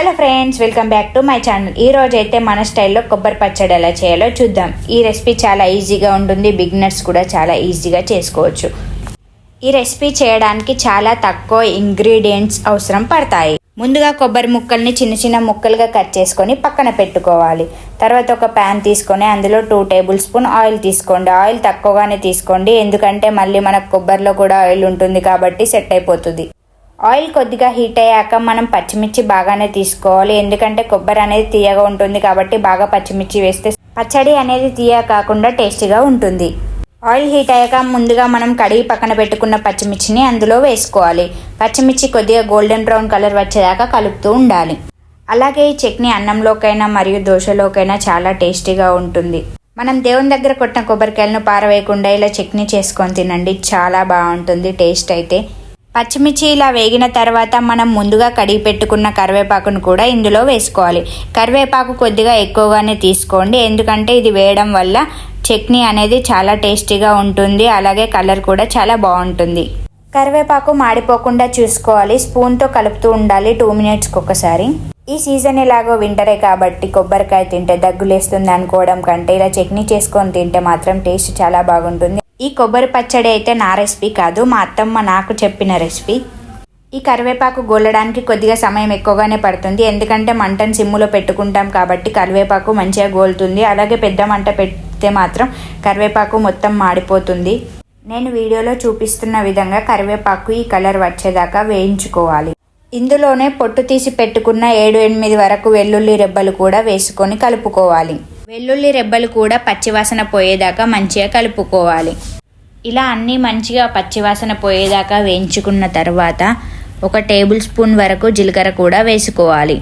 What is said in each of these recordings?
Hello friends, welcome back to my channel. ఈ రోజు అయితే మన స్టైల్లో కొబ్బరి పచ్చడి ఎలా చేయాలో చూద్దాం. ఈ రెసిపీ చాలా ఈజీగా ఉంటుంది, బిగినర్స్ కూడా చాలా ఈజీగా చేసుకోవచ్చు. ఈ రెసిపీ చేయడానికి చాలా తక్కువ ఇంగ్రీడియంట్స్ అవసరం పడతాయి. ముందుగా కొబ్బరి ముక్కల్ని చిన్న చిన్న ముక్కలుగా కట్ చేసుకొని పక్కన పెట్టుకోవాలి. తర్వాత ఒక ప్యాన్ తీసుకొని అందులో 2 టేబుల్ స్పూన్ ఆయిల్ తీసుకోండి. ఆయిల్ తక్కువగానే తీసుకోండి, ఎందుకంటే మళ్ళీ మనకు కొబ్బరిలో కూడా ఆయిల్ ఉంటుంది కాబట్టి సెట్ అయిపోతుంది. ఆయిల్ కొద్దిగా హీట్ అయ్యాక మనం పచ్చిమిర్చి బాగానే తీసుకోవాలి, ఎందుకంటే కొబ్బరి అనేది తీయగా ఉంటుంది కాబట్టి బాగా పచ్చిమిర్చి వేస్తే పచ్చడి అనేది తీయగా కాకుండా టేస్టీగా ఉంటుంది. ఆయిల్ హీట్ అయ్యాక ముందుగా మనం కడిగి పక్కన పెట్టుకున్న పచ్చిమిర్చిని అందులో వేసుకోవాలి. పచ్చిమిర్చి కొద్దిగా గోల్డెన్ బ్రౌన్ కలర్ వచ్చేదాకా కలుపుతూ ఉండాలి. అలాగే ఈ చట్నీ అన్నంలోకైనా మరియు దోశలోకైనా చాలా టేస్టీగా ఉంటుంది. మనం దేవుని దగ్గర కొట్టిన కొబ్బరికాయలను పారవేయకుండా ఇలా చట్నీ చేసుకొని తినండి, చాలా బాగుంటుంది టేస్ట్ అయితే. పచ్చిమిర్చి ఇలా వేగిన తర్వాత మనం ముందుగా కడిగి పెట్టుకున్న కరివేపాకును కూడా ఇందులో వేసుకోవాలి. కరివేపాకు కొద్దిగా ఎక్కువగానే తీసుకోండి, ఎందుకంటే ఇది వేయడం వల్ల చట్నీ అనేది చాలా టేస్టీగా ఉంటుంది, అలాగే కలర్ కూడా చాలా బాగుంటుంది. కరివేపాకు మాడిపోకుండా చూసుకోవాలి, స్పూన్తో కలుపుతూ ఉండాలి 2 మినిట్స్కి ఒకసారి. ఈ సీజన్ ఎలాగో వింటరే కాబట్టి కొబ్బరికాయ తింటే దగ్గులేస్తుంది అనుకోవడం కంటే ఇలా చట్నీ చేసుకొని తింటే మాత్రం టేస్ట్ చాలా బాగుంటుంది. ఈ కొబ్బరి పచ్చడి అయితే నా రెసిపీ కాదు, మా అత్తమ్మ నాకు చెప్పిన రెసిపీ. ఈ కరివేపాకు గోలడానికి కొద్దిగా సమయం ఎక్కువగానే పడుతుంది, ఎందుకంటే మంటను సిమ్ములో పెట్టుకుంటాం కాబట్టి కరివేపాకు మంచిగా గోలుతుంది. అలాగే పెద్ద మంట పెడితే మాత్రం కరివేపాకు మొత్తం మాడిపోతుంది. నేను వీడియోలో చూపిస్తున్న విధంగా కరివేపాకు ఈ కలర్ వచ్చేదాకా వేయించుకోవాలి. ఇందులోనే పొట్టు తీసి పెట్టుకున్న 7-8 వరకు వెల్లుల్లి రెబ్బలు కూడా వేసుకొని కలుపుకోవాలి. వెల్లుల్లి రెబ్బలు కూడా పచ్చివాసన పోయేదాకా మంచిగా కలుపుకోవాలి. ఇలా అన్నీ మంచిగా పచ్చివాసన పోయేదాకా వేయించుకున్న తర్వాత 1 టేబుల్ స్పూన్ వరకు జీలకర్ర కూడా వేసుకోవాలి.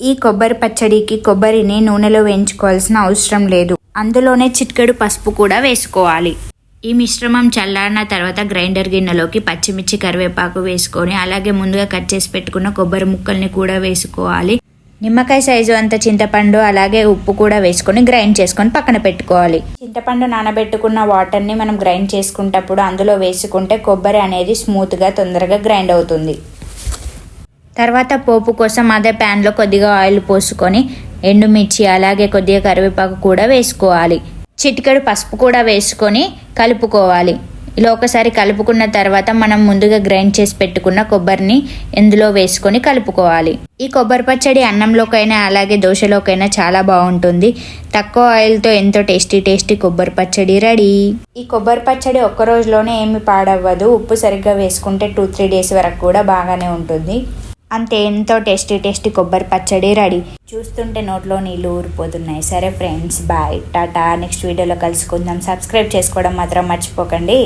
ఈ కొబ్బరి పచ్చడికి కొబ్బరిని నూనెలో వేయించుకోవాల్సిన అవసరం లేదు, అందులోనే చిటికెడు పసుపు కూడా వేసుకోవాలి. ఈ మిశ్రమం చల్లారిన తర్వాత గ్రైండర్ గిన్నెలోకి పచ్చిమిర్చి కరివేపాకు వేసుకొని అలాగే ముందుగా కట్ చేసి పెట్టుకున్న కొబ్బరి ముక్కల్ని కూడా వేసుకోవాలి. నిమ్మకాయ సైజు అంత చింతపండు అలాగే ఉప్పు కూడా వేసుకొని గ్రైండ్ చేసుకొని పక్కన పెట్టుకోవాలి. చింతపండు నానబెట్టుకున్న వాటర్ని మనం గ్రైండ్ చేసుకునేటప్పుడు అందులో వేసుకుంటే కొబ్బరి అనేది స్మూత్గా తొందరగా గ్రైండ్ అవుతుంది. తర్వాత పోపు కోసం అదే ప్యాన్లో కొద్దిగా ఆయిల్ పోసుకొని ఎండుమిర్చి అలాగే కొద్దిగా కరివేపాకు కూడా వేసుకోవాలి. చిటికెడు పసుపు కూడా వేసుకొని కలుపుకోవాలి. ఇలా ఒకసారి కలుపుకున్న తర్వాత మనం ముందుగా గ్రైండ్ చేసి పెట్టుకున్న కొబ్బరిని ఇందులో వేసుకొని కలుపుకోవాలి. ఈ కొబ్బరి పచ్చడి అన్నంలోకైనా అలాగే దోశలోకైనా చాలా బాగుంటుంది. తక్కువ ఆయిల్తో ఎంతో టేస్టీ కొబ్బరి పచ్చడి రెడీ. ఈ కొబ్బరి పచ్చడి ఒక్క రోజులోనే ఏమి పాడవ్వదు, ఉప్పు సరిగ్గా వేసుకుంటే 2-3 డేస్ వరకు కూడా బాగానే ఉంటుంది. అంతే, ఎంతో టేస్టీ కొబ్బరి పచ్చడి రెడీ. చూస్తుంటే నోట్లో నీళ్ళు ఊరిపోతున్నాయి. సరే ఫ్రెండ్స్, బాయ్, టాటా. నెక్స్ట్ వీడియోలో కలుసుకుందాం. సబ్స్క్రైబ్ చేసుకోవడం మాత్రం మర్చిపోకండి.